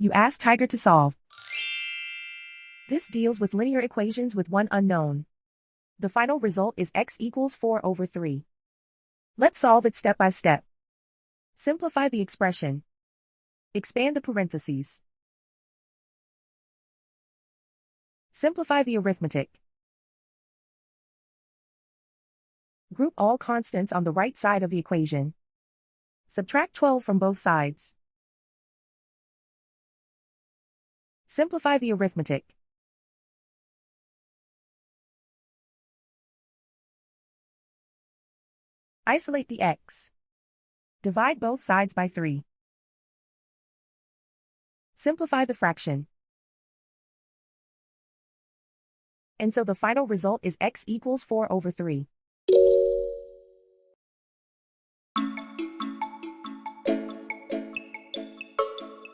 You ask Tiger to solve. This deals with linear equations with one unknown. The final result is x equals 4 over 3. Let's solve it step by step. Simplify the expression. Expand the parentheses. Simplify the arithmetic. Group all constants on the right side of the equation. Subtract 12 from both sides. Simplify the arithmetic. Isolate the x. Divide both sides by 3. Simplify the fraction. And so the final result is x equals 4 over 3.